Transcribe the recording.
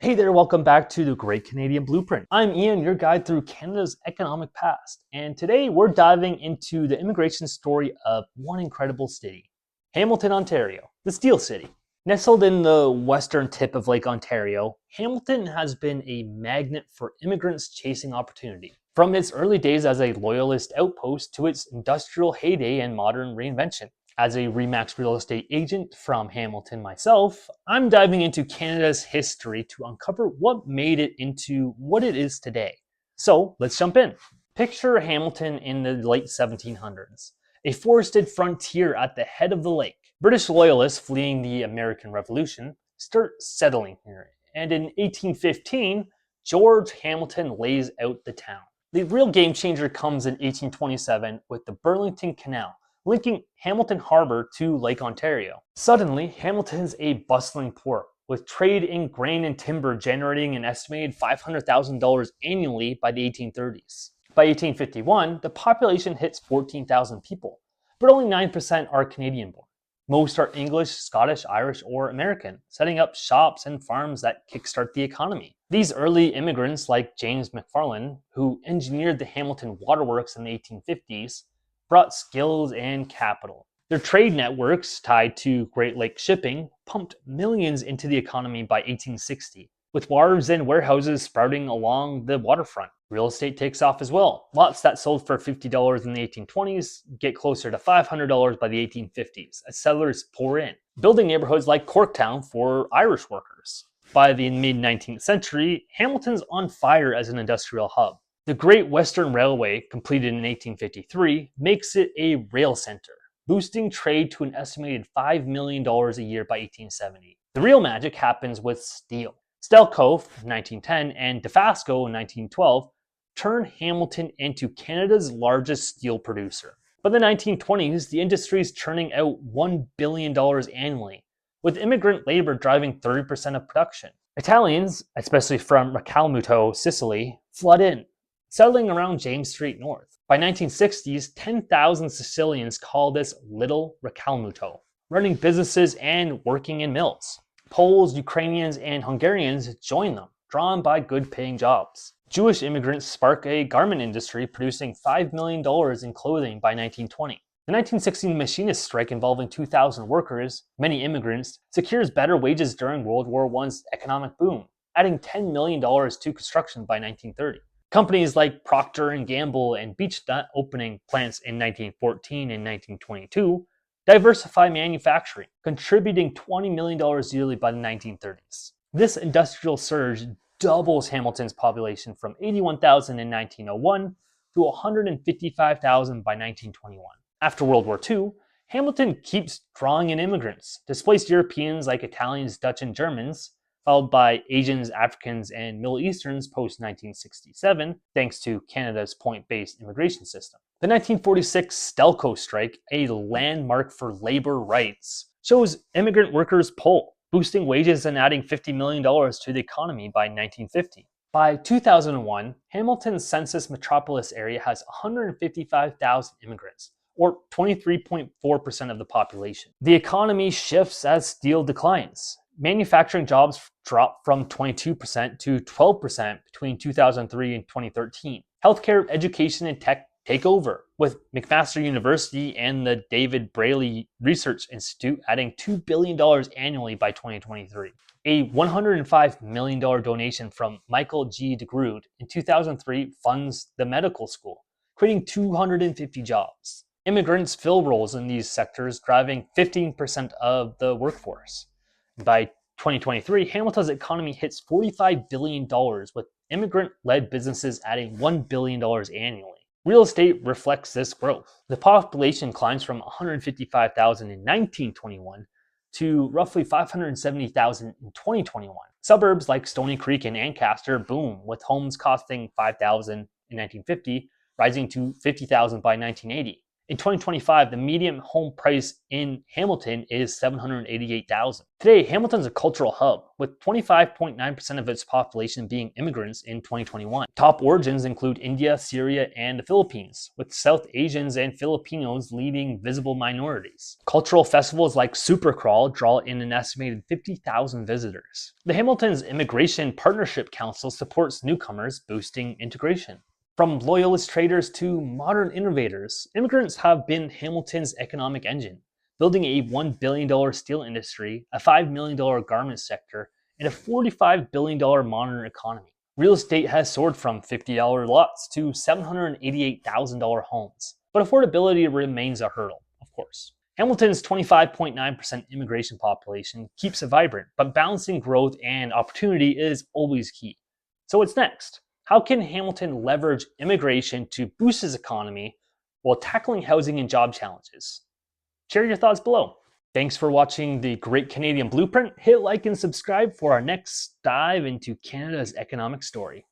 Hey there, welcome back to the Great Canadian Blueprint. I'm Ian, your guide through Canada's economic past, and today we're diving into the immigration story of one incredible city, Hamilton, Ontario, the Steel City. Nestled in the western tip of Lake Ontario, Hamilton has been a magnet for immigrants chasing opportunity. From its early days as a loyalist outpost to its industrial heyday and modern reinvention. As a REMAX real estate agent from Hamilton myself, I'm diving into Canada's history to uncover what made it into what it is today. So let's jump in. Picture Hamilton in the late 1700s, a forested frontier at the head of the lake. British loyalists fleeing the American Revolution start settling here, and in 1815, George Hamilton lays out the town. The real game changer comes in 1827 with the Burlington Canal, linking Hamilton Harbour to Lake Ontario. Suddenly, Hamilton's a bustling port, with trade in grain and timber generating an estimated $500,000 annually by the 1830s. By 1851, the population hits 14,000 people, but only 9% are Canadian born. Most are English, Scottish, Irish, or American, setting up shops and farms that kickstart the economy. These early immigrants, like James McFarland, who engineered the Hamilton Waterworks in the 1850s, brought skills and capital. Their trade networks, tied to Great Lakes shipping, pumped millions into the economy by 1860, with wharves and warehouses sprouting along the waterfront. Real estate takes off as well. Lots that sold for $50 in the 1820s get closer to $500 by the 1850s as settlers pour in, building neighborhoods like Corktown for Irish workers. By the mid-19th century, Hamilton's on fire as an industrial hub. The Great Western Railway, completed in 1853, makes it a rail center, boosting trade to an estimated $5 million a year by 1870. The real magic happens with steel. Stelco, 1910, and DeFasco, 1912, turned Hamilton into Canada's largest steel producer. By the 1920s, the industry is churning out $1 billion annually, with immigrant labor driving 30% of production. Italians, especially from Recalmuto, Sicily, flood in, settling around James Street North. By 1960s, 10,000 Sicilians call this Little Recalmuto, running businesses and working in mills. Poles, Ukrainians, and Hungarians join them, drawn by good-paying jobs. Jewish immigrants spark a garment industry producing $5 million in clothing by 1920. The 1916 machinist strike involving 2,000 workers, many immigrants, secures better wages during World War I's economic boom, adding $10 million to construction by 1930. Companies like Procter & Gamble and Beech-Nut, opening plants in 1914 and 1922, diversify manufacturing, contributing $20 million yearly by the 1930s. This industrial surge doubles Hamilton's population from 81,000 in 1901 to 155,000 by 1921. After World War II, Hamilton keeps drawing in immigrants, displaced Europeans like Italians, Dutch, and Germans, followed by Asians, Africans, and Middle Easterns post-1967, thanks to Canada's point-based immigration system. The 1946 Stelco strike, a landmark for labor rights, shows immigrant workers pull, boosting wages and adding $50 million to the economy by 1950. By 2001, Hamilton's census metropolis area has 155,000 immigrants, or 23.4% of the population. The economy shifts as steel declines. Manufacturing jobs dropped from 22% to 12% between 2003 and 2013. Healthcare, education, and tech take over, with McMaster University and the David Braley Research Institute adding $2 billion annually by 2023. A $105 million donation from Michael G. DeGrood in 2003 funds the medical school, creating 250 jobs. Immigrants fill roles in these sectors, driving 15% of the workforce. By 2023, Hamilton's economy hits $45 billion, with immigrant-led businesses adding $1 billion annually. Real estate reflects this growth. The population climbs from 155,000 in 1921 to roughly 570,000 in 2021. Suburbs like Stony Creek and Ancaster boom, with homes costing $5,000 in 1950, rising to $50,000 by 1980. In 2025, the median home price in Hamilton is $788,000. Today, Hamilton's a cultural hub, with 25.9% of its population being immigrants in 2021. Top origins include India, Syria, and the Philippines, with South Asians and Filipinos leading visible minorities. Cultural festivals like Supercrawl draw in an estimated 50,000 visitors. The Hamilton's Immigration Partnership Council supports newcomers, boosting integration. From loyalist traders to modern innovators, immigrants have been Hamilton's economic engine, building a $1 billion steel industry, a $5 million garment sector, and a $45 billion modern economy. Real estate has soared from $50 lots to $788,000 homes, but affordability remains a hurdle, of course. Hamilton's 25.9% immigration population keeps it vibrant, but balancing growth and opportunity is always key. So what's next? How can Hamilton leverage immigration to boost its economy while tackling housing and job challenges? Share your thoughts below. Thanks for watching the Great Canadian Blueprint. Hit like and subscribe for our next dive into Canada's economic story.